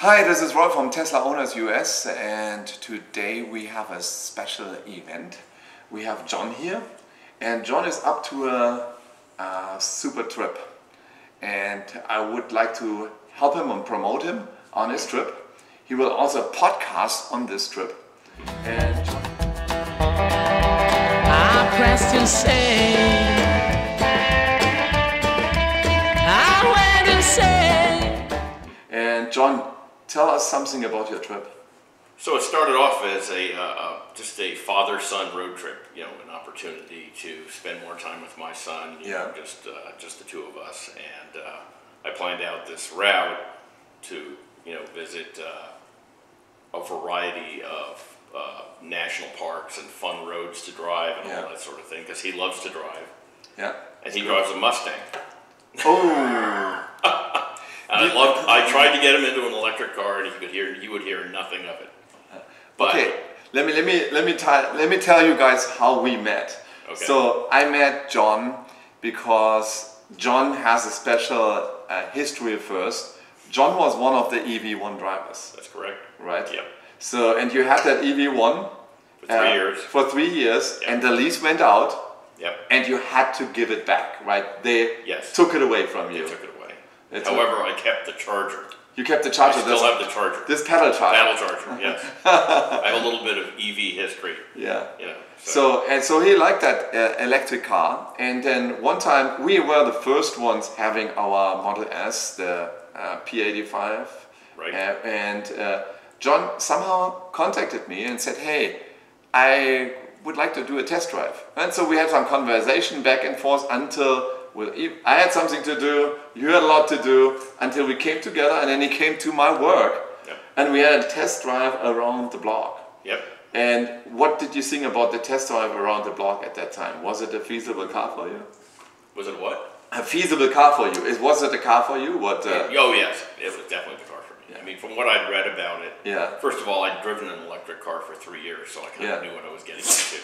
Hi, this is Roy from Tesla Owners US, and today we have a special event. We have John here, and John is up to a super trip, and I would like to help him and promote him on his trip. He will also podcast on this trip. And I pressed insane. I went insane. And John, tell us something about your trip. So it started off as just a father-son road trip, an opportunity to spend more time with my son, just the two of us. And I planned out this route to, visit a variety of national parks and fun roads to drive and all that sort of thing, because he loves to drive. Yeah. And he drives a Mustang. Oh. I tried to get him into an electric car, and he would hear nothing of it. But, okay, let me tell you guys how we met. Okay. So I met John because John has a special history first. John was one of the EV1 drivers. That's correct. Right? Yep. So, and you had that EV1 for 3 years. For 3 years, Yep. and the lease went out. Yep. And you had to give it back, right? They Yes. took it away from you. They took it away. However, I kept the charger. You kept the charger. I still have the charger. This pedal charger. Paddle charger, yes. I have a little bit of EV history. Yeah. So he liked that electric car, and then one time we were the first ones having our Model S, the P85. Right. And John somehow contacted me and said, "Hey, I would like to do a test drive." And so we had some conversation back and forth until I had something to do, you had a lot to do, until we came together, and then he came to my work, and we had a test drive around the block. Yep. And what did you think about the test drive around the block at that time? Was it a feasible car for you? Was it what? A feasible car for you. Was it a car for you? Oh yes, it was definitely the car for me. Yeah. I mean, from what I'd read about it, Yeah. first of all, I'd driven an electric car for 3 years, so I kind of knew what I was getting into.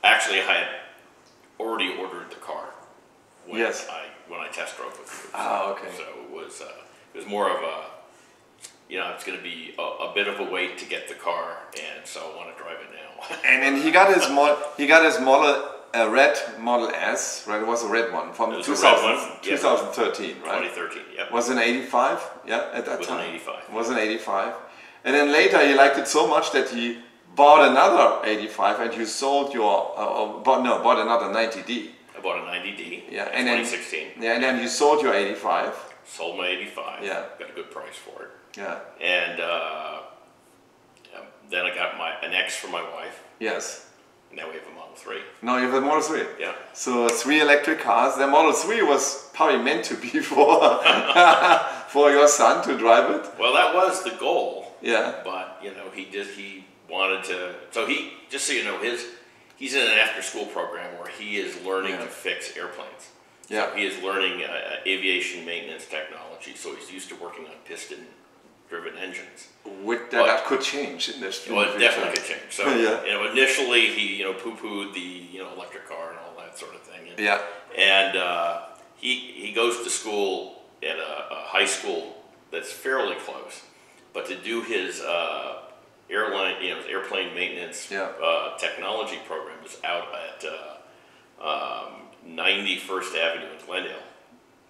Actually, I had already ordered the car when I test drove with you. Okay. So it was more of a, it's going to be a bit of a wait to get the car, and so I want to drive it now. And then he got his red Model S, right? It was a red one from 2013, right? 2013, yeah. Was it an 85? Yeah, at that It was time. an 85. It was an 85. And then later he liked it so much that he bought another 85, and you sold your bought another 90D. I bought a 90D. Yeah, in and 2016. And then you sold your 85. Sold my 85. Yeah. Got a good price for it. Yeah. And then I got an X for my wife. Yes. Now we have a Model 3. No, you have a Model 3. Yeah. So 3 electric cars. The Model 3 was probably meant to be for for your son to drive it. Well, that was the goal. Yeah. But he wanted to. So just so you know, he's in an after-school program where he is learning to fix airplanes. Yeah. So he is learning aviation maintenance technology. So he's used to working on piston-driven engines. That could change in this future. Well, it definitely could change. So initially he poo-pooed the electric car and all that sort of thing. And he goes to school at a high school that's fairly close, but to do his airplane maintenance technology program is out at 91st Avenue in Glendale.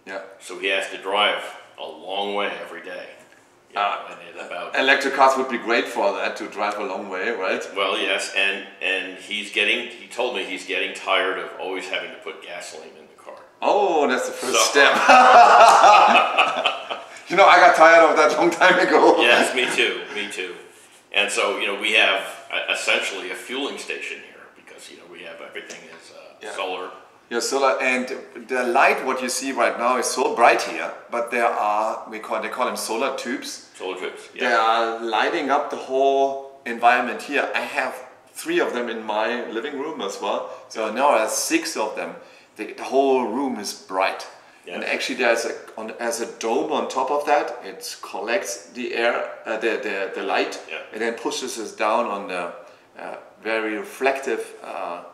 Yeah. So he has to drive a long way every day. Electric cars would be great for that, to drive a long way, right? Well, yes, and he told me he's getting tired of always having to put gasoline in the car. Oh, that's the first step. I got tired of that long time ago. Yes, me too. And so, we have essentially a fueling station here, because, we have everything is solar. Yeah, solar, and the light, what you see right now, is so bright here, but there are, they call them solar tubes. Solar tubes, yeah. They are lighting up the whole environment here. I have 3 of them in my living room as well. So now I have 6 of them. The whole room is bright. Yeah. And actually there's a dome on top of that. It collects the air, the light, and then pushes it down on the very reflective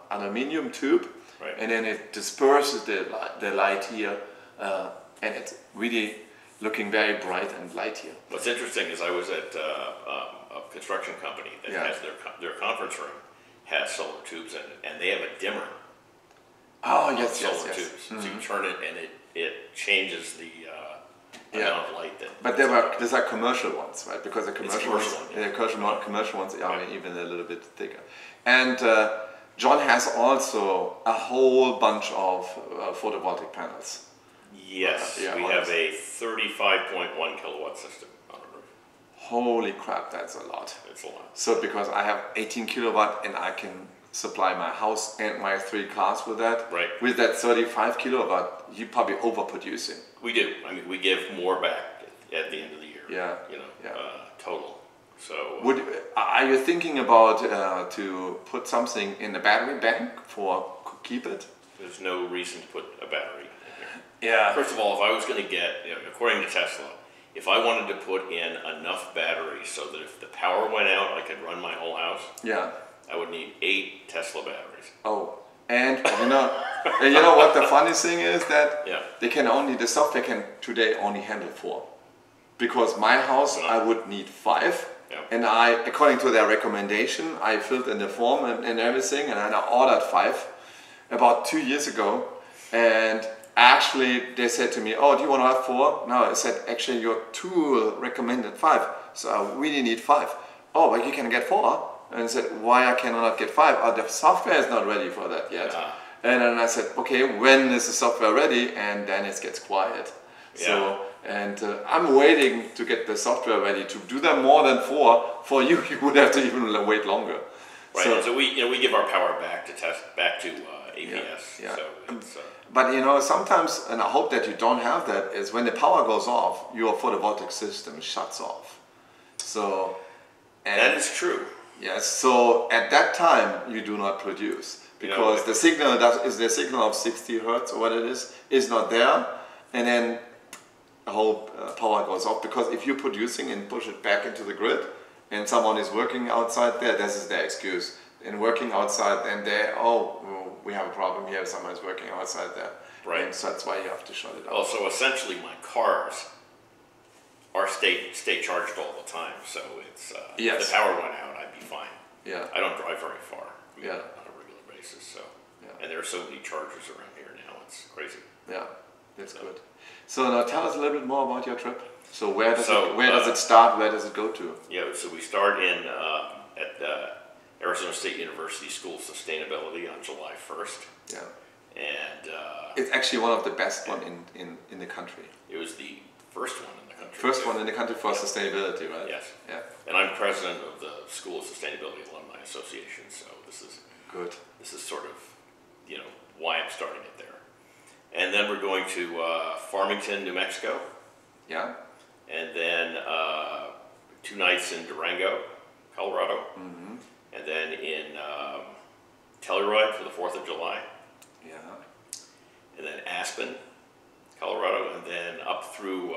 aluminium tube. Right. And then it disperses the light here, and it really looking very bright and light here. What's interesting is I was at a construction company that has their conference room has solar tubes in it, and they have a dimmer. Oh, yes, solar tubes. So you turn it, and it changes the amount of light that. But these are commercial ones, right? Because the commercial ones are even a little bit thicker. And John has also a whole bunch of photovoltaic panels. Yes, we have a 35.1 kilowatt system on the roof. Holy crap, that's a lot. It's a lot. So because I have 18 kilowatt and I can supply my house and my 3 cars with that. Right. With that 35 kilowatt, you're probably overproducing. We do. I mean, we give more back at the end of the year. Yeah. Total. So. Are you thinking about to put something in the battery bank for keep it? There's no reason to put a battery in here. Yeah. First of all, if I was going to get, according to Tesla, if I wanted to put in enough batteries so that if the power went out, I could run my whole house. Yeah. I would need 8 Tesla batteries. Oh, and you know what the funny thing is that the software can today only handle 4, because my house I would need 5, and according to their recommendation, I filled in the form and everything, and I ordered 5 about 2 years ago, and actually they said to me, "Oh, do you want to have 4?" No, I said, "Actually, your tool recommended 5, so I really need 5." "Oh, but you can get 4." And I said, "Why I cannot get 5? Oh, the software is not ready for that yet." And then I said, "Okay, when is the software ready?" And then it gets quiet. So, and I'm waiting to get the software ready to do them more than 4. For you, you would have to even wait longer. Right. So we give our power back to APS. Yeah. So it's, but sometimes, and I hope that you don't have that, is when the power goes off, your photovoltaic system shuts off. So. That is true. Yes, so at that time you do not produce, because the signal is the signal of 60 hertz or what it is not there, and then the whole power goes off. Because if you're producing and push it back into the grid, and someone is working outside there, this is their excuse. And working outside, then we have a problem here. Someone is working outside there, right? And so that's why you have to shut it off. Oh, so essentially, my cars are stay charged all the time. So it's if the power went out, I'd be fine. Yeah. I don't drive very far. On a regular basis. So. And there are so many chargers around here now. It's crazy. Yeah, that's good. So now tell us a little bit more about your trip. So where does it start? Where does it go to? Yeah. So we start at Arizona State University School of Sustainability on July 1st. Yeah. And it's actually one of the best one in the country. It was the first one in the country. First one in the country for sustainability, right? Yes. Yeah. And I'm president of the School of Sustainability Alumni Association, so this is good. This is sort of, why I'm starting it there. And then we're going to Farmington, New Mexico. Yeah. And then 2 nights in Durango, Colorado. Mm-hmm. And then in Telluride for the 4th of July. Yeah. And then Aspen, Colorado, and then up through,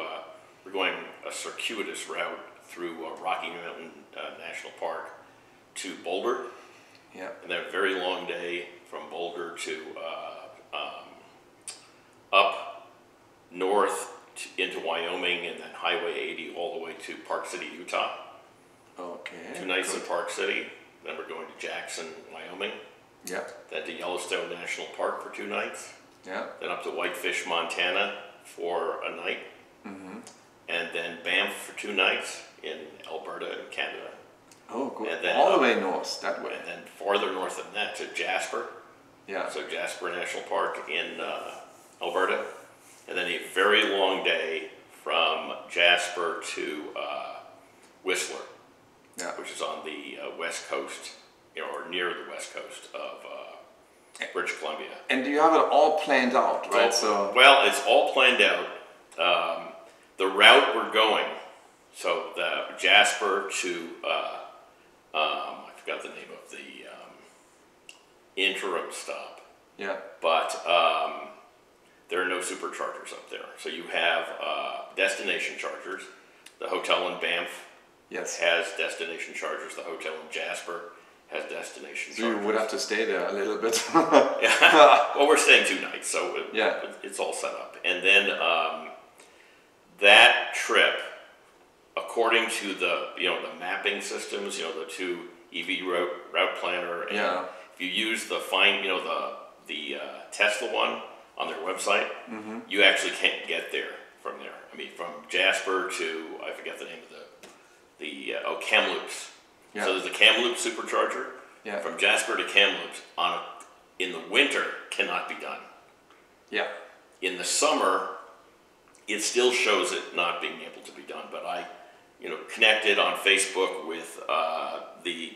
we're going a circuitous route through Rocky Mountain National Park to Boulder. Yeah. And then a very long day from Boulder to up north into Wyoming, and then Highway 80 all the way to Park City, Utah. Okay. 2 nights in Park City. Then we're going to Jackson, Wyoming. Yeah. Then to Yellowstone National Park for 2 nights. Yeah. Then up to Whitefish, Montana for a night. Mm-hmm. And then Banff for 2 nights in Alberta and Canada. Oh, good. And then all the way north, that way. And then farther north than that to Jasper. Yeah. So Jasper National Park in Alberta. And then a very long day from Jasper to Whistler, which is on the west coast, or near the west coast of British Columbia. And you have it all planned out, right? Well, it's all planned out. The route we're going, so the Jasper to, I forgot the name of the interim stop. Yeah. But there are no superchargers up there. So you have destination chargers. The hotel in Banff has destination chargers. The hotel in Jasper has destination chargers. So you would have to stay there a little bit. Yeah. Well, we're staying 2 nights, so it's all set up. And then that according to the the mapping systems, the two EV route planner, and if you use the the Tesla one on their website, you actually can't get there from there. I mean, from Jasper to I forget the name of the Kamloops. Yeah. So there's the Kamloops supercharger. Yeah. From Jasper to Kamloops in the winter cannot be done. Yeah. In the summer, it still shows it not being able to be done. But I, connected on Facebook with the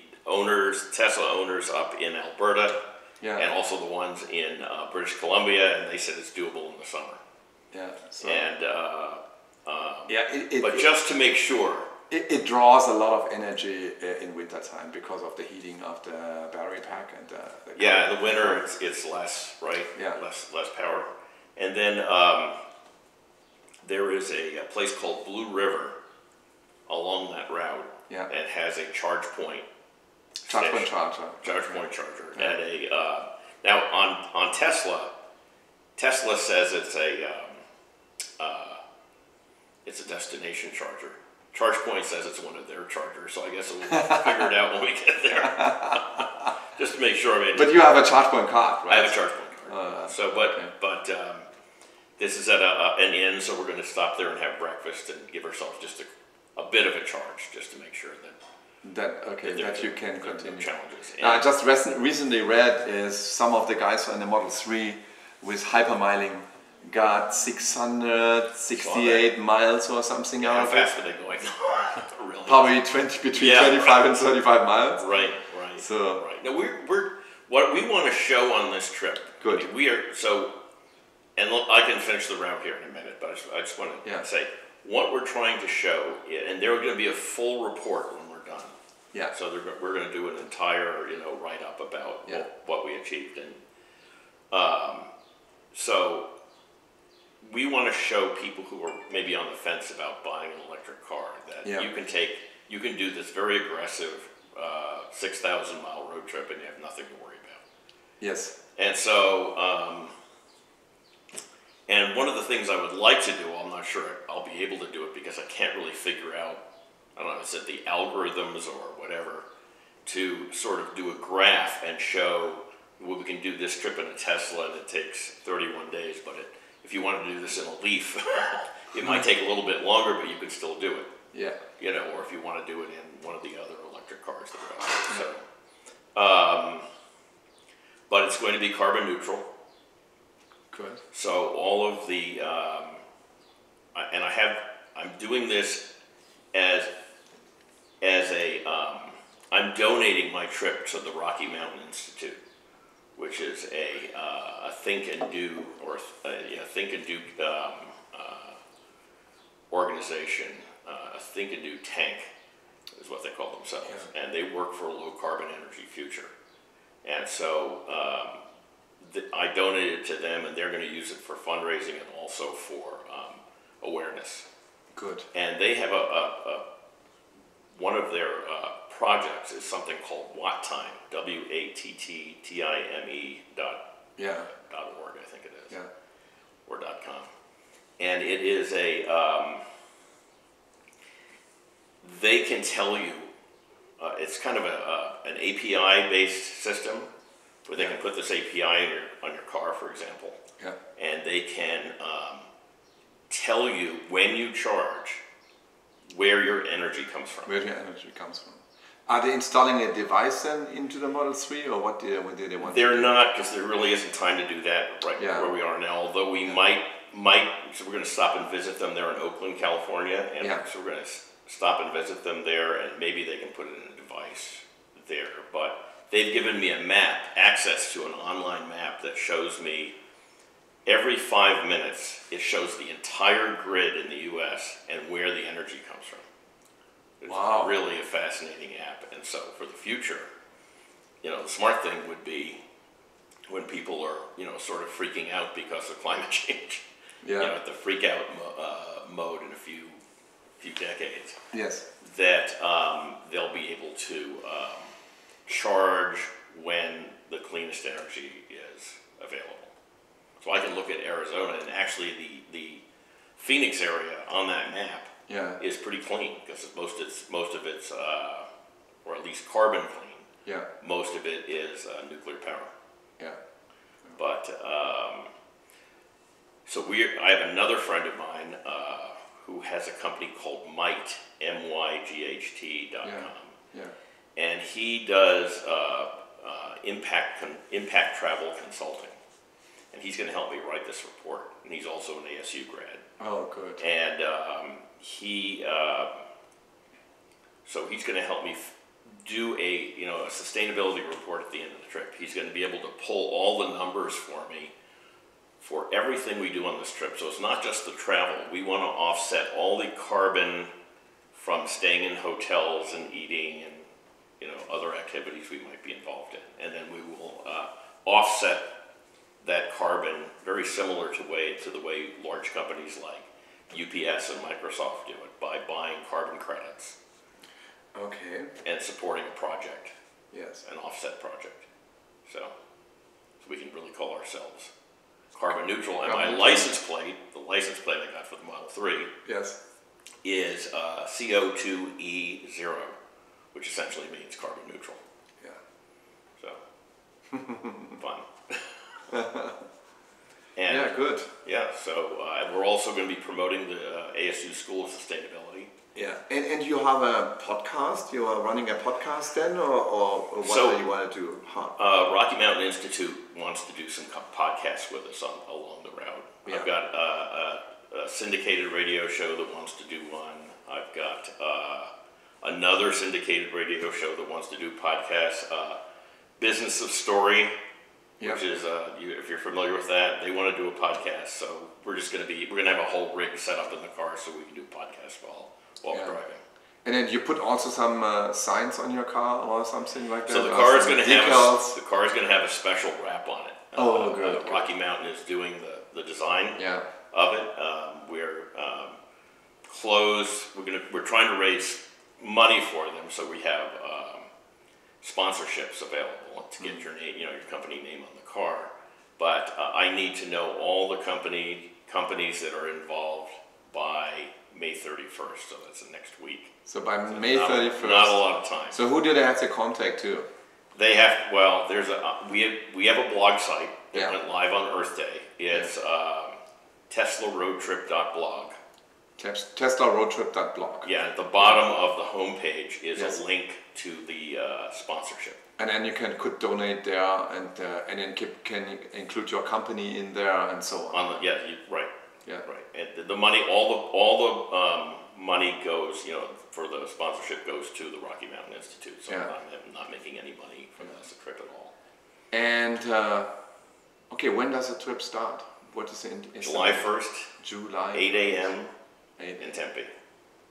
Tesla owners up in Alberta, and also the ones in British Columbia, and they said it's doable in the summer. Yeah. So. And but just to make sure. It draws a lot of energy in wintertime because of the heating of the battery pack and the in the winter it's less, right? Yeah. Less power. And then there is a place called Blue River along that route. Yeah. And has a charge point. Charge point charger. Charge point charger. Yeah. At a now on Tesla says it's a destination charger. ChargePoint says it's one of their chargers, so I guess we'll figure it out when we get there. Just to make sure. But you have a ChargePoint card, right? I have a ChargePoint card. But this is at an inn, so we're going to stop there and have breakfast and give ourselves just a bit of a charge, just to make sure that you can continue. No challenges. I just recently read is some of the guys in the Model 3 with hypermiling got 668 miles or something. How fast are they going? Really? Probably between 25 and 35 miles. Right. So now we're what we want to show on this trip. Good. I mean, we are so, and I can finish the route here in a minute, but I just want to say what we're trying to show, and there's going to be a full report when we're done. Yeah. So we're going to do an entire write up about what we achieved, and so. We want to show people who are maybe on the fence about buying an electric car that you can do this very aggressive 6,000 mile road trip and you have nothing to worry about. Yes. And so, and one of the things I would like to do, I'm not sure I'll be able to do it because I can't really figure out, I don't know, is it the algorithms or whatever, to sort of do a graph and show well, we can do this trip in a Tesla and it takes 31 days, but if you want to do this in a Leaf, it might take a little bit longer, but you could still do it. Yeah. Or if you want to do it in one of the other electric cars that are out there. So, but it's going to be carbon neutral. Good. So all of the, and I'm doing this as I'm donating my trip to the Rocky Mountain Institute, which is a think and do organization. A think and do tank is what they call themselves, and they work for a low carbon energy future. And so I donated to them, and they're going to use it for fundraising and also for awareness. Good. And they have one of their projects is something called Watt Time, WATTIME.org, I think it is, or .com, and it is they can tell you, it's kind of an API-based system where they can put this API on your car, for example, and they can tell you when you charge where your energy comes from. Where your energy comes from. Are they installing a device then into the Model 3, or what do they want to do? They're not, because there really isn't time to do that where we are now, although we might, so we're going to stop and visit them there in Oakland, California, and so we're going to stop and visit them there, and maybe they can put it in a device there, but they've given me a map, access to an online map that shows me every 5 minutes, it shows the entire grid in the U.S. and where the energy comes from. It's really a fascinating app, and so for the future, the smart thing would be when people are, sort of freaking out because of climate change, the freak out mode in a few decades. Yes. That they'll be able to charge when the cleanest energy is available. So I can look at Arizona, and actually the Phoenix area on that map is pretty clean because most of it's or at least carbon clean. Yeah. Most of it is nuclear power. Yeah. But I have another friend of mine who has a company called Myght, MYGHT.com. Yeah. And he does impact travel consulting. And he's going to help me write this report. And he's also an ASU grad. Oh, good. And so he's going to help me do a sustainability report at the end of the trip. He's going to be able to pull all the numbers for me for everything we do on this trip. So it's not just the travel. We want to offset all the carbon from staying in hotels and eating and other activities we might be involved in. And then we will offset that carbon very similar to the way large companies like UPS and Microsoft do it, by buying carbon credits. Okay. And supporting a project. Yes. An offset project. So we can really call ourselves carbon neutral. And my license plate, the license plate I got for the Model 3, yes, is C02E0, which essentially means carbon neutral. Yeah. So, fun. And, yeah, good. Yeah, so we're also going to be promoting the ASU School of Sustainability. Yeah, and you have a podcast? You are running a podcast then, or what do you want to do? Rocky Mountain Institute wants to do some podcasts with us along the route. Yeah. I've got a syndicated radio show that wants to do one. I've got another syndicated radio show that wants to do podcasts. Business of Story, which is, if you're familiar with that, they want to do a podcast. So we're going to have a whole rig set up in the car so we can do podcasts while we're driving. And then you put also some signs on your car or something like that. So the car is going to have a special wrap on it. Oh, good. Rocky Mountain is doing the design of it. We're closed. We're trying to raise money for them, so we have sponsorships available to get your name, your company name on the car. But I need to know all the companies that are involved by May 31st, so that's the next week. So by May 31st. Not a lot of time. So who do they have to contact to? They have, we have a blog site that went live on Earth Day. It's TeslaRoadtrip.blog. TeslaRoadtrip.blog. Yeah, at the bottom of the homepage is a link to the sponsorship. And then you could donate there, and then can include your company in there and so on. Right. Yeah. Right. And the money, all the money goes, for the sponsorship goes to the Rocky Mountain Institute. So I'm not making any money from this trip at all. And okay, when does the trip start? What is it? July 1st. July. 8 a.m. in Tempe.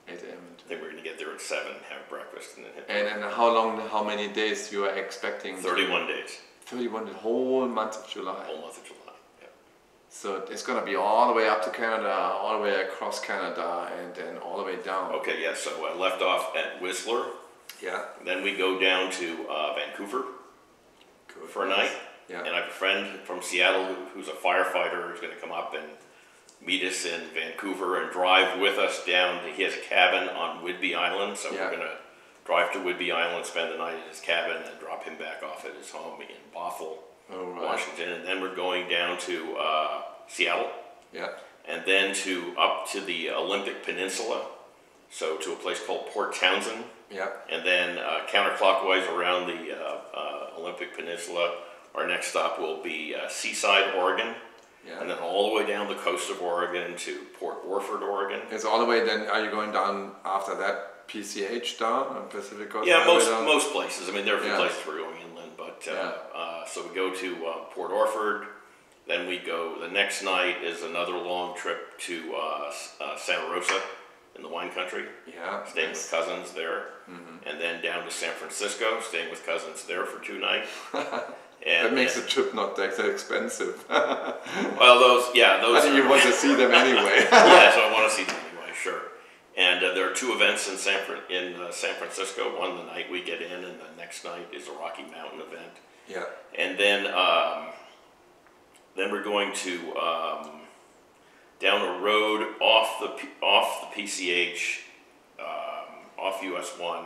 8 a.m. I think we're going to get there at 7, have breakfast, and then hit. And how many days you are expecting? 31 days. 31, the whole month of July. Whole month of July, yeah. So it's going to be all the way up to Canada, all the way across Canada, and then all the way down. Okay, yeah, so I left off at Whistler. Yeah. Then we go down to Vancouver for a night. Yeah. And I have a friend from Seattle who's a firefighter who's going to come up and meet us in Vancouver and drive with us down. He has a cabin on Whidbey Island, so we're going to drive to Whidbey Island, spend the night at his cabin, and drop him back off at his home in Bothell, Washington. And then we're going down to Seattle, and then up to the Olympic Peninsula, so to a place called Port Townsend, and then counterclockwise around the Olympic Peninsula. Our next stop will be Seaside, Oregon. Yeah. And then all the way down the coast of Oregon to Port Orford, Oregon. It's all the way then, are you going down after that PCH down on Pacific Coast? Yeah, most places. I mean, there are a few places we're going inland, but so we go to Port Orford, then we go, the next night is another long trip to Santa Rosa in the wine country. Yeah. Staying with cousins there. Mm-hmm. And then down to San Francisco, staying with cousins there for 2 nights. That makes the trip not that expensive. Well, those. I think you want to see them anyway. Yeah, so I want to see them anyway, sure. And there are 2 events in San Francisco. One the night we get in, and the next night is a Rocky Mountain event. Yeah. And then we're going to down a road off the PCH, off US 1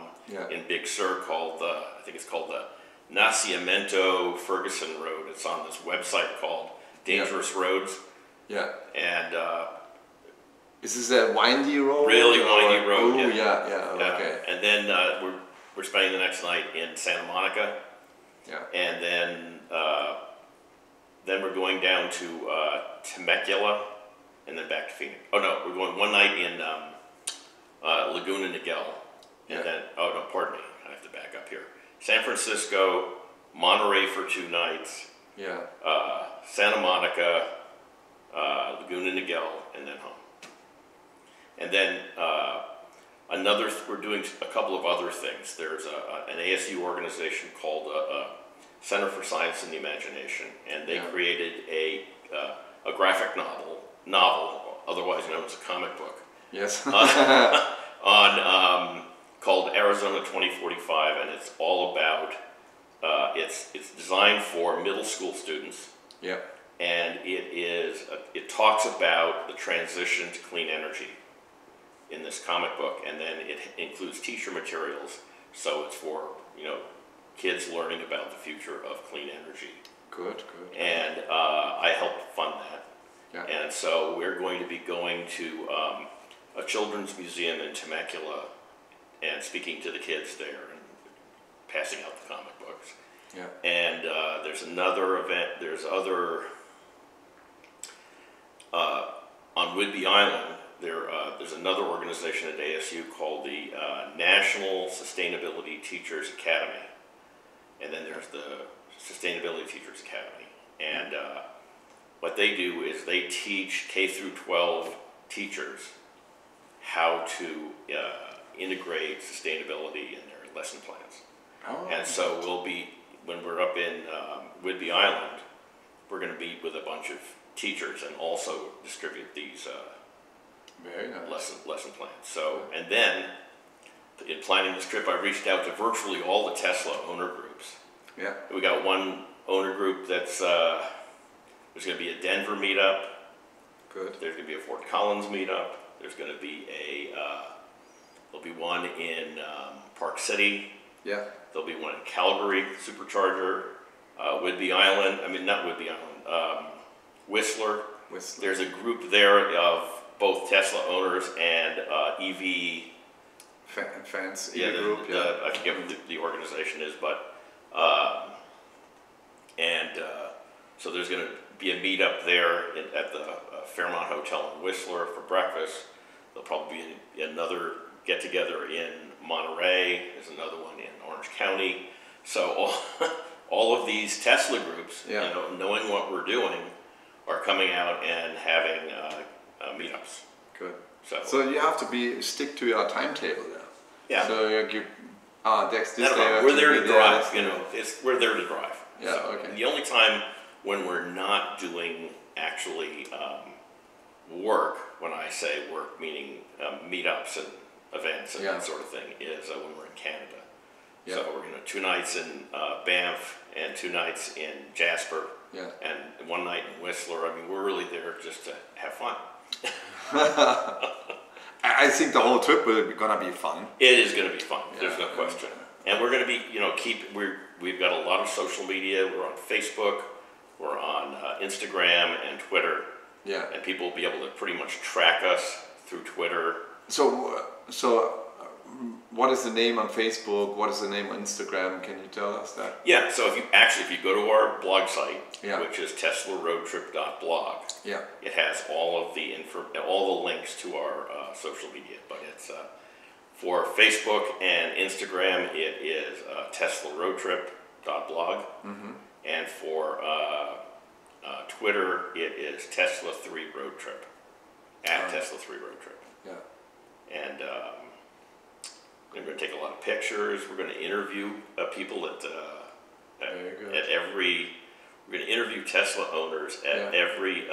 in Big Sur called, I think it's called the Nacimiento Ferguson Road. It's on this website called Dangerous Roads. Yeah. And is this a windy road? Really windy road. Oh, yeah. Okay. And then we're spending the next night in Santa Monica. Yeah. And then we're going down to Temecula, and then back to Phoenix. Oh no, we're going one night in Laguna Niguel, and then pardon me, I have to back up here. San Francisco, Monterey for 2 nights. Yeah. Santa Monica, Laguna Niguel, and then home. And then we're doing a couple of other things. There's an ASU organization called Center for Science and the Imagination, and they created a graphic novel, otherwise known as a comic book. Yes. Called Arizona 2045, and it's all about. It's designed for middle school students. Yeah. And it talks about the transition to clean energy in this comic book, and then it includes teacher materials, so it's for kids learning about the future of clean energy. Good. And I helped fund that. Yeah. And so we're going to be going to a children's museum in Temecula and speaking to the kids there and passing out the comic books. Yeah. And there's another event. There's other on Whidbey Island. There's another organization at ASU called the National Sustainability Teachers Academy, and then there's the Sustainability Teachers Academy. And what they do is they teach K through 12 teachers how to integrate sustainability in their lesson plans. Oh. And so when we're up in Whidbey Island, we're going to meet with a bunch of teachers and also distribute these very nice. lesson plans. So, and then in planning this trip, I reached out to virtually all the Tesla owner groups. Yeah. We got one owner group that's there's going to be a Denver meetup. Good. There's going to be a Fort Collins meetup. There's going to be there'll be one in Park City. Yeah. There'll be one in Calgary, Supercharger, Whidbey Island. I mean, not Whidbey Island. Whistler. There's a group there of both Tesla owners and EV fans. Yeah, group. I forget what the organization is, but so there's going to be a meetup there at the Fairmont Hotel in Whistler for breakfast. There'll probably be another get-together in Monterey. There's another one in Orange County. So all of these Tesla groups, knowing what we're doing, are coming out and having meetups. Good. So you have to stick to your timetable there. Yeah. So you we're there to drive. We're there to drive. Yeah. So okay. The only time when we're not doing actually work, when I say work, meaning meetups and events and that sort of thing, is when we're in Canada. Yeah. So we're 2 nights in Banff and 2 nights in Jasper. Yeah. And 1 night in Whistler. I mean, we're really there just to have fun. I think the whole trip will gonna be fun. It is gonna be fun. There's no question. And we're gonna be, we've got a lot of social media. We're on Facebook. We're on Instagram and Twitter. Yeah. And people will be able to pretty much track us through Twitter. So what is the name on Facebook? What is the name on Instagram? Can you tell us that? Yeah, so if you go to our blog site, which is teslaroadtrip.blog, it has all the links to our social media. But it's for Facebook and Instagram, it is teslaroadtrip.blog, and for Twitter, it is Tesla3Roadtrip at Tesla3Roadtrip. Yeah. And we're going to take a lot of pictures. We're going to interview people at every. We're going to interview Tesla owners at every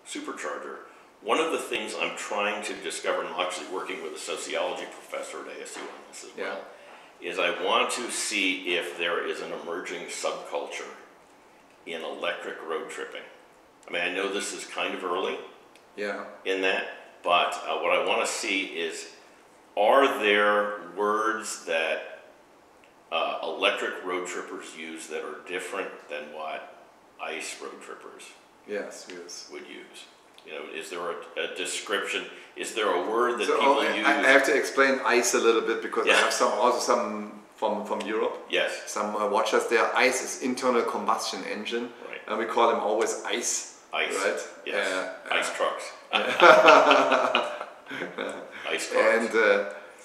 supercharger. One of the things I'm trying to discover, and I'm actually working with a sociology professor at ASU on this as well, is I want to see if there is an emerging subculture in electric road tripping. I mean, I know this is kind of early in that, But what I want to see is, are there words that electric road trippers use that are different than what ICE road trippers yes. would use? You know, is there a description? Is there a word that So people use? I have to explain ICE a little bit because I Yeah. have some from Europe. Yes. Some watchers there. ICE is internal combustion engine, Right. and we call them always ICE. ICE. Right. Yes. ICE trucks. ICE cars. And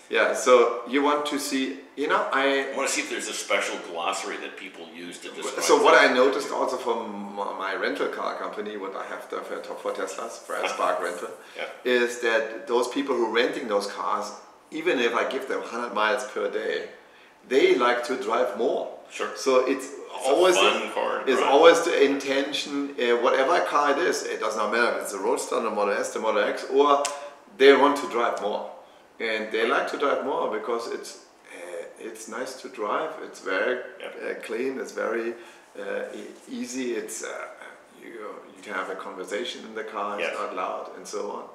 yeah, so you want to see, you know, I want to see if there's a special glossary that people use to describe. So what I noticed also from my rental car company, what I have there for Teslas, for Spark Rental, Yeah. is that those people who are renting those cars, even if I give them 100 miles per day, they like to drive more. Sure. So it's a always fun car to it's drive. always the intention, whatever car it is, it does not matter if it's a Roadster, the Model S, the Model X, or they want to drive more. And they like to drive more because it's nice to drive. It's very clean. It's very easy. It's you can have a conversation in the car. It's Yes. not loud and so on.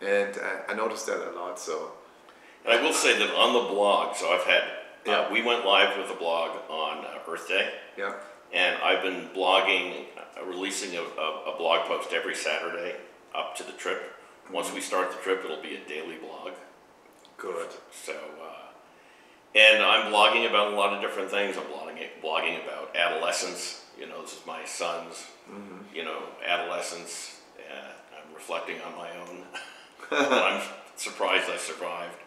And I noticed that a lot. So And I will say that on the blog, so I've had, Yeah. we went live with a blog on Earth Day, yeah, and I've been blogging, releasing a blog post every Saturday up to the trip. Once we start the trip, it'll be a daily blog. good. So, and I'm blogging about a lot of different things. I'm blogging about adolescence. You know, this is my son's, you know, adolescence. I'm reflecting on my own. I'm surprised I survived.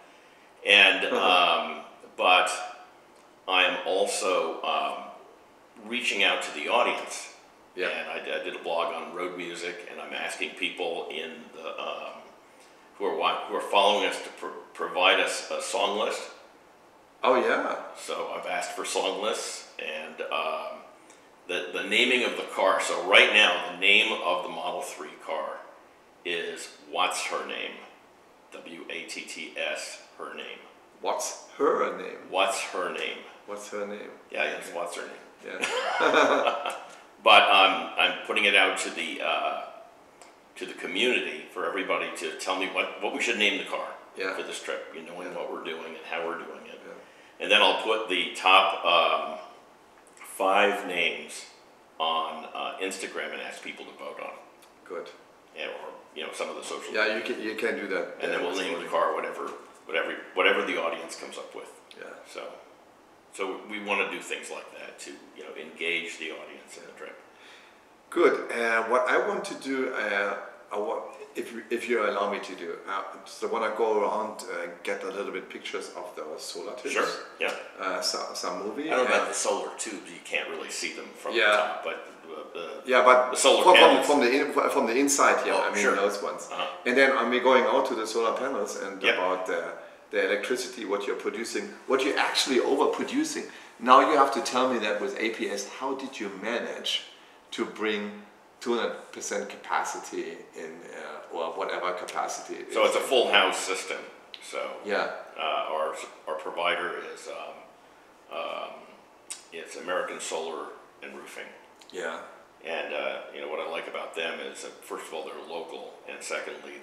And, but I am also reaching out to the audience. Yeah. And I did a blog on road music, and I'm asking people in the who are following us to provide us a song list. Oh yeah. So I've asked for song lists, and the naming of the car. So right now, the name of the Model 3 car is What's Her Name? WATTS, her name. What's her name? What's her name? What's her name? Yeah, yes, what's her name? Yeah. But I'm putting it out to the community for everybody to tell me what we should name the car Yeah. for this trip, you know, and what we're doing and how we're doing it. Yeah. And then I'll put the top 5 names on Instagram and ask people to vote on it. Good. Yeah, or you know, some of the social Yeah, media. you can do that. And then we'll name the car whatever the audience comes up with. Yeah. So we want to do things like that to, you know, engage the audience in the trip. Good. What I want to do, if you allow me to do, so I want to go around and get a little bit pictures of those solar tubes. Sure. Yeah. Some movie. I don't know about the solar tubes. You can't really see them from the top, but but the solar panels. from the inside here. Oh, I mean sure. those ones. Uh-huh. And then we're going out to the solar panels and Yeah. about the electricity, what you're producing, what you're actually overproducing. Now you have to tell me that with APS, how did you manage to bring 200% capacity in, or whatever capacity it is? So it's a full house system. So Yeah. Our provider is it's American Solar and Roofing. Yeah. And you know what I like about them is that first of all they're local, and secondly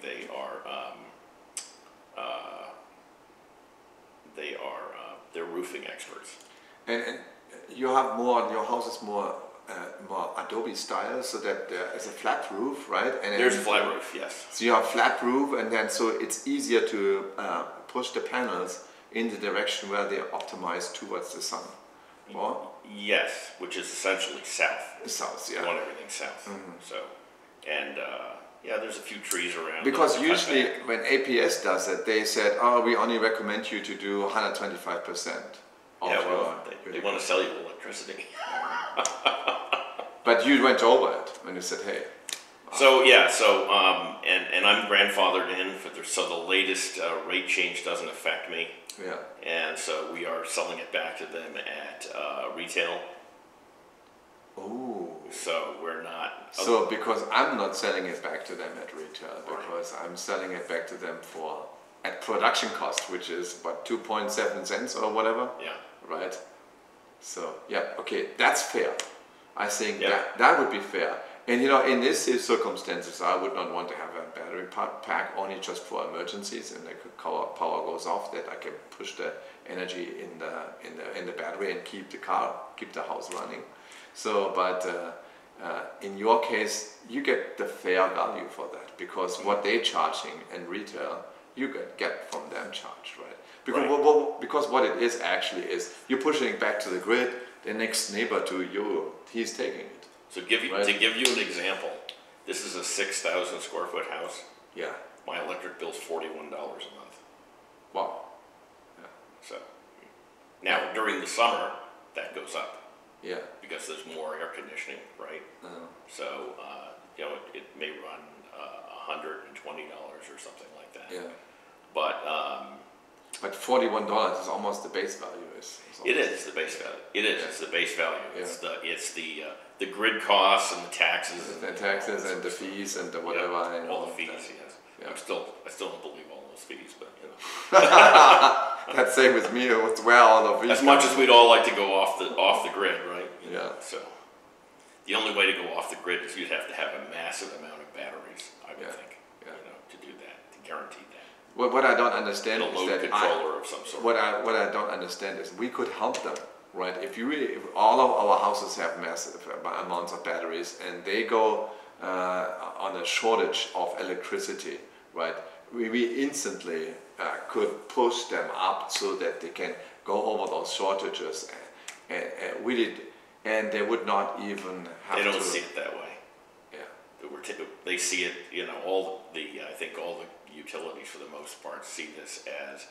they're roofing experts. And you have more, your house is more Adobe style, so that there is a flat roof, right? And then There's a flat roof, yes. So you have flat roof, and then so it's easier to push the panels in the direction where they are optimized towards the sun. Or Yes, which is essentially south. south, You yeah. want everything south. So, and yeah, there's a few trees around. Because Those are cut usually back. when APS does it, they said, oh, we only recommend you to do 125%. Yeah, well, they want to sell you electricity. But you went over it when you said, hey. So yeah, and I'm grandfathered in so the latest rate change doesn't affect me, Yeah. and so we are selling it back to them at retail. Oh. So we're not. So because I'm not selling it back to them at retail, because I'm selling it back to them at production cost, which is what, 2.7 cents or whatever. Yeah. Right. So yeah, okay, that's fair. I think Yeah. that would be fair. And in these circumstances, I would not want to have a battery pack only just for emergencies, and the power goes off, that I can push the energy in the battery and keep the house running. So, but in your case, you get the fair value for that, because what they're charging in retail, you get from them charged, right? Because what it is actually is you're pushing it back to the grid. The next neighbor to you, he's taking it. So to give you an example, this is a 6,000 square foot house. Yeah. My electric bill's $41 a month. Wow. Yeah. So now during the summer, that goes up. Yeah. Because there's more air conditioning, right? So it may run $120 or something like that. Yeah. But $41 is almost the base value. It is the base value. It is. Yeah. It's the base value. Yeah. It's the grid costs and the taxes. The taxes and the fees and the whatever. Yeah, and all the fees. Yes. Yeah. I still don't believe all those fees, but That's same with me. It's where all the fees. As much as we'd all like to go off the grid, right? Yeah. So the only way to go off the grid is you'd have to have a massive amount of batteries, I would think, to do that, to guarantee that. What I don't understand a is load that controller of some sort. What I don't understand is we could help them, right? If all of our houses have massive amounts of batteries and they go on a shortage of electricity, right? We instantly could push them up so that they can go over those shortages and they would not even have to. They don't see it that way. Yeah. They see it, I think all the utilities for the most part see this as,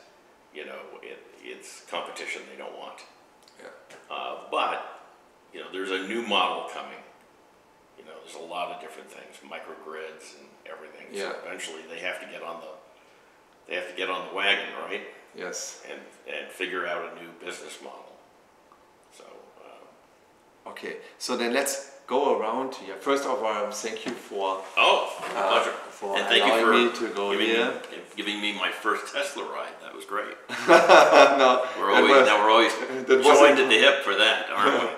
it's competition they don't want. Yeah. But there's a new model coming. There's a lot of different things, microgrids and everything. Yeah. So eventually they have to get on the wagon, right? Yes. And figure out a new business model. So. Okay. So then let's go around here. First of all, thank you for. Pleasure. For and thank allowing you me to go here. Giving me my first Tesla ride. That was great. No, we're always joined at the hip for that, aren't we?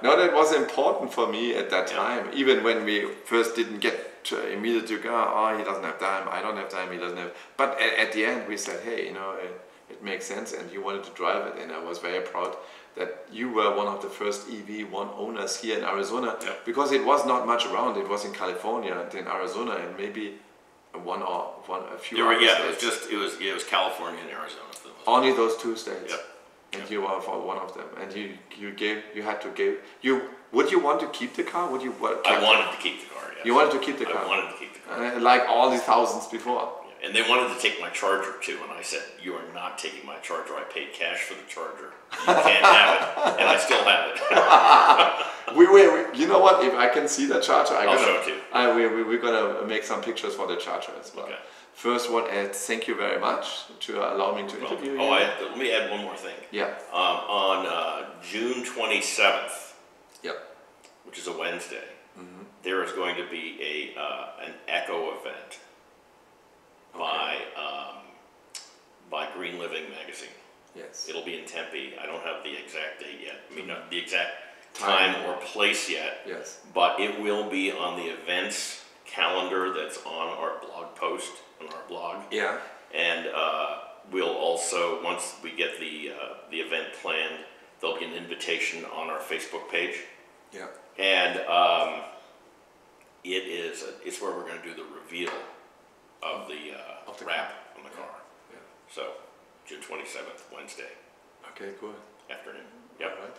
No, that was important for me at that time. Even when we first didn't get to immediately go, he doesn't have time, I don't have time, he doesn't have. But at the end, we said, hey, it makes sense, and you wanted to drive it, and I was very proud that you were one of the first EV1 owners here in Arizona, because it was not much around. It was in California and in Arizona, and maybe a few other states. It was California and Arizona. Only those two states. Yep. And you are for one of them. And would you want to keep the car? I wanted to keep the car. Yes. You wanted to keep the car. I wanted to keep the car. Like all the thousands before. And they wanted to take my charger too, and I said, "You are not taking my charger. I paid cash for the charger. You can't have it." And I still have it. You know what? If I can see the charger, I'll show it to you. We're gonna make some pictures for the charger as well. Okay. First one, thank you very much to allow me to interview you. Let me add one more thing. Yeah. On June 27th, which is a Wednesday, there is going to be an Echo event by Green Living magazine. Yes. It'll be in Tempe. I don't have the exact date yet. I mean, not the exact time or place yet. Yes. But it will be on the events calendar that's on our blog post on our blog. Yeah. And we'll also, once we get the event planned, there'll be an invitation on our Facebook page. Yeah. And it's where we're going to do the reveal of the wrap on the car. Yeah. So June 27th, Wednesday. Okay, good. Afternoon. Yep. All right.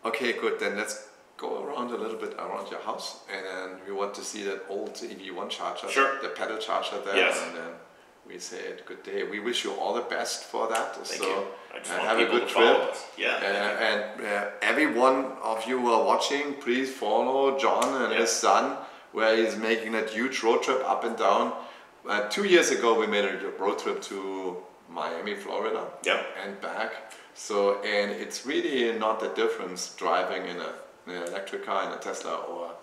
Okay, good. Then let's go around a little bit around your house, and then we want to see that old EV1 charger, Sure. the pedal charger there. Yes. And then we say good day. We wish you all the best for that. Thank you. I just want have a people good to follow trip. us. Yeah. And every one of you who are watching, please follow John and his son, where he's making that huge road trip up and down. 2 years ago, we made a road trip to Miami, Florida, and back. So, and it's really not the difference driving in an electric car, in a Tesla, or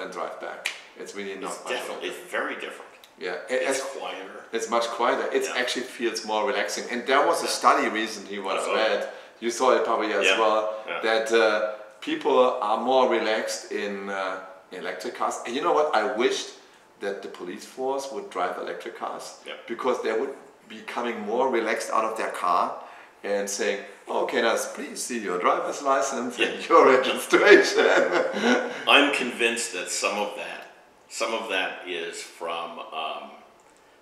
and drive back. It's really not much. It's very different. Yeah, it's quieter. It's much quieter. It actually feels more relaxing. And there was a study recently what I read. You saw it probably as well. Yeah. That people are more relaxed in electric cars. And you know what? I wished that the police force would drive electric cars because they would be coming more relaxed out of their car and saying, "Oh, can I please see your driver's license and your registration?" I'm convinced that some of that is from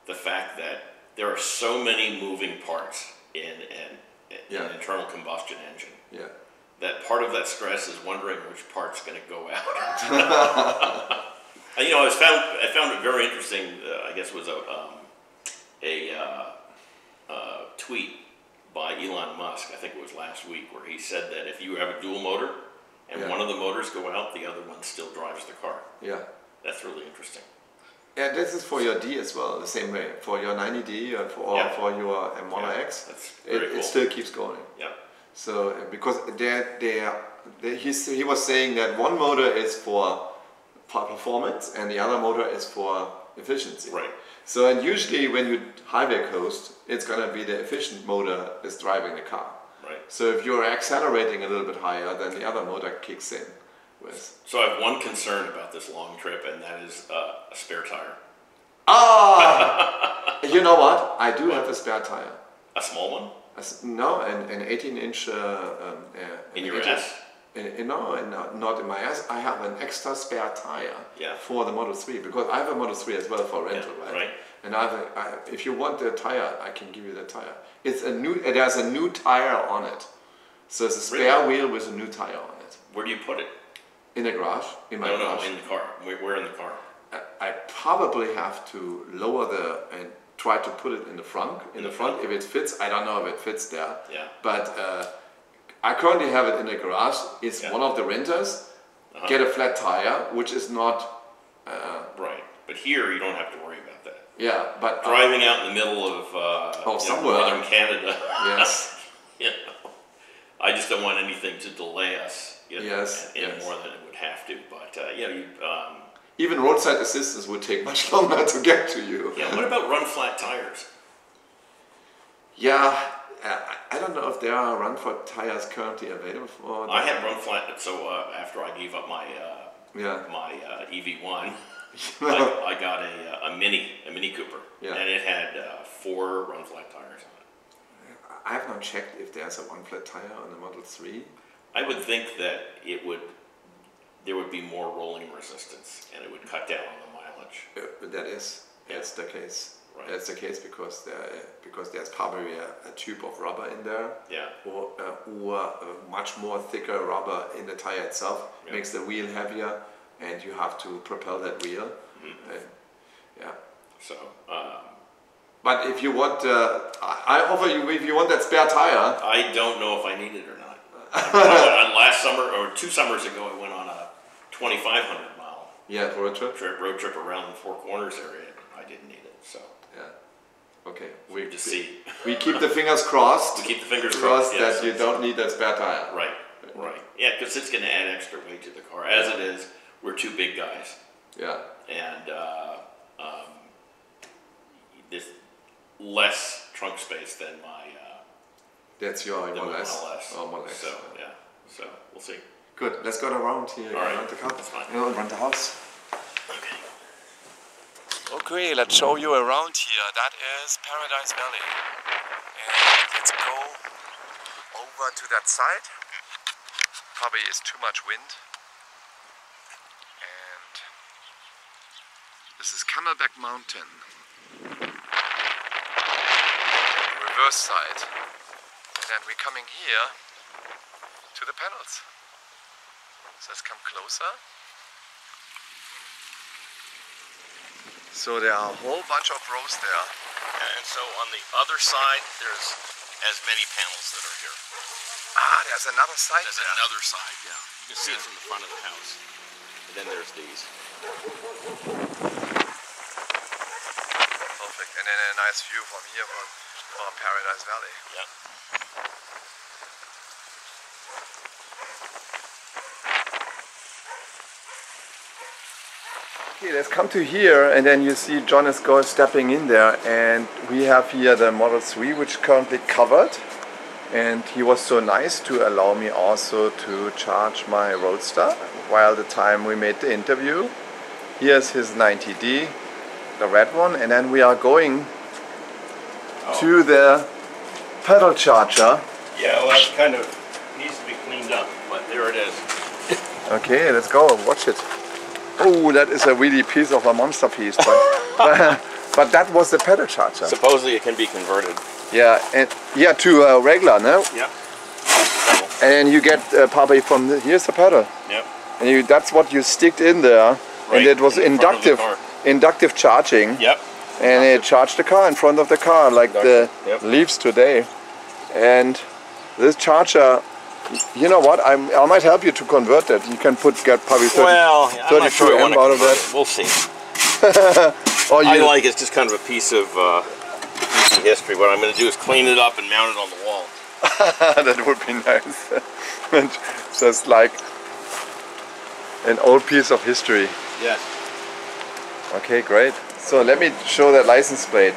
the fact that there are so many moving parts in an internal combustion engine. Yeah. That part of that stress is wondering which part's going to go out. You know, I found it very interesting. I guess it was a tweet by Elon Musk. I think it was last week, where he said that if you have a dual motor and one of the motors go out, the other one still drives the car. Yeah, that's really interesting. Yeah, this is for your D as well, the same way. For your 90D or for your Model X, cool. It still keeps going. Yeah. So because he was saying that one motor is for performance and the other motor is for efficiency. Right. So and usually when you highway coast, it's gonna be the efficient motor is driving the car. Right. So if you're accelerating a little bit higher, then the other motor kicks in. So I have one concern about this long trip, and that is a spare tire. Ah! You know what? I do have a spare tire. A small one? No, an 18-inch. In your ass? No, not in my ass. I have an extra spare tire for the Model 3 because I have a Model 3 as well for rental, right? And if you want the tire, I can give you the tire. It's a new. It has a new tire on it, so it's a spare wheel with a new tire on it. Where do you put it? In the garage. In my garage. No, in the car. Where in the car? I probably have to lower and try to put it in the front. In the front, if it fits. I don't know if it fits there. Yeah. But I currently have it in the garage. It's one of the renters. Get a flat tire, which is not right. But here you don't have to worry about that. Yeah, but driving out in the middle of somewhere northern Canada. Yes. You know, I just don't want anything to delay us. More than it would have to. But even roadside assistance would take much longer to get to you. Yeah. What about run flat tires? Yeah. I don't know if there are run flat tires currently available for. I had run flat, so after I gave up my my EV1, I got a Mini Cooper, and it had 4 run flat tires on it. I have not checked if there's a run flat tire on the Model 3. I would think that there would be more rolling resistance, and it would cut down on the mileage. That's the case. Right. That's the case because there's probably a tube of rubber in there, or much more thicker rubber in the tire itself makes the wheel heavier, and you have to propel that wheel. So. But if you want, I offer you if you want that spare tire. I don't know if I need it or not. Last summer or 2 summers ago, I went on a 2,500 mile road trip around the Four Corners area. I didn't need it, so okay. We keep the fingers crossed. We keep the fingers crossed that you don't need that spare tire. Right. Yeah, because it's going to add extra weight to the car. As it is, we're 2 big guys. Yeah. And there's less trunk space than my. That's your Model S. Model S. So we'll see. Good. Let's go around here. All right. Around the car. That's fine. Around the house. Okay. Okay, let's show you around here. That is Paradise Valley. And let's go over to that side. Probably is too much wind. And this is Camelback Mountain. Reverse side. And then we're coming here to the panels. So let's come closer. So there are a whole bunch of rows there. And so on the other side, there's as many panels that are here. There's another side. There's another side, yeah. You can see it from the front of the house. And then there's these. Perfect. And then a nice view from here from Paradise Valley. Yeah. Okay, let's come to here, and then you see John is stepping in there, and we have here the Model 3, which is currently covered. and he was so nice to allow me also to charge my Roadster while the time we made the interview. Here's his 90D, the red one, and then we are going to the pedal charger. Yeah, well, that kind of needs to be cleaned up, but there it is. Okay, let's go, watch it. Oh, that is a really piece of a monster piece, but, but that was the pedal charger. Supposedly it can be converted. Yeah, and yeah, to regular, no? Yep. And you get probably from here's the pedal. Yep. And that's what you sticked in there, and it was inductive charging. Yep. And it charged the car in front of the car, like the Leafs today. And this charger, you know what? I might help you to convert that. You can get probably 32 amp out of that. We'll see. Or I like it's just kind of a piece of history. What I'm going to do is clean it up and mount it on the wall. That would be nice. Just like an old piece of history. Yes. Okay, great. So let me show that license plate.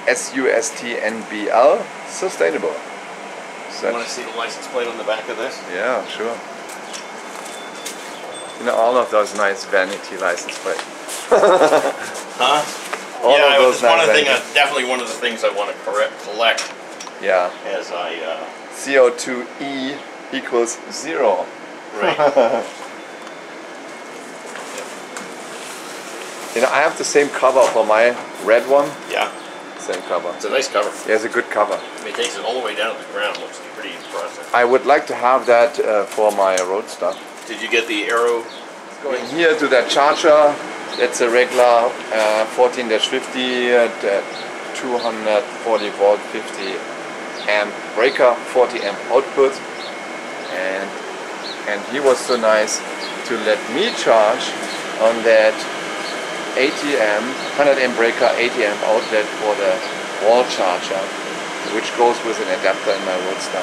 SUSTNBL, sustainable. You want to see the license plate on the back of this? Yeah, sure. You know, all of those nice vanity license plates. Huh? Yeah, it's definitely one of the things I want to collect. Yeah. As I CO2E equals 0. Right. You know, I have the same cover for my red one. Yeah. Same cover. It's a nice cover. Yeah, it's a good cover. I mean, it takes it all the way down to the ground. Looks pretty impressive. I would like to have that for my Roadster. Did you get the arrow? Going here to that charger. It's a regular 14-50 at 240 volt, 50 amp breaker, 40 amp output, and he was so nice to let me charge on that 80 amp, 100 amp breaker, 80 amp outlet for the wall charger, which goes with an adapter in my Roadster.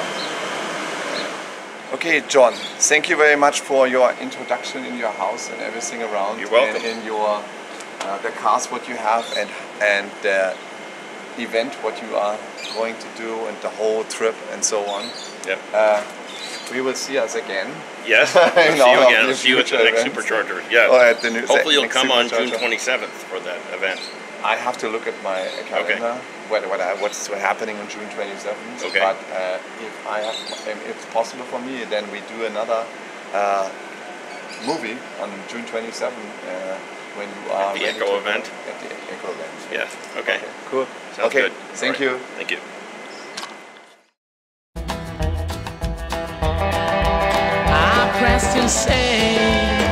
Okay, John, thank you very much for your introduction in your house and everything around. You're welcome. And in your the cars what you have and the event what you are going to do and the whole trip and so on. Yep. We will see us again. Yes, we'll see you again. I'll see you at the next Supercharger. Yeah. Or at the new, hopefully you'll come on June 27th for that event. I have to look at my calendar. Okay. What's happening on June 27th. Okay. But if it's possible for me, then we do another movie on June 27th when you are at the Echo event. At the Echo event. Yeah. Okay. Cool. Sounds good. Thank you. Thank you. I pressed insane.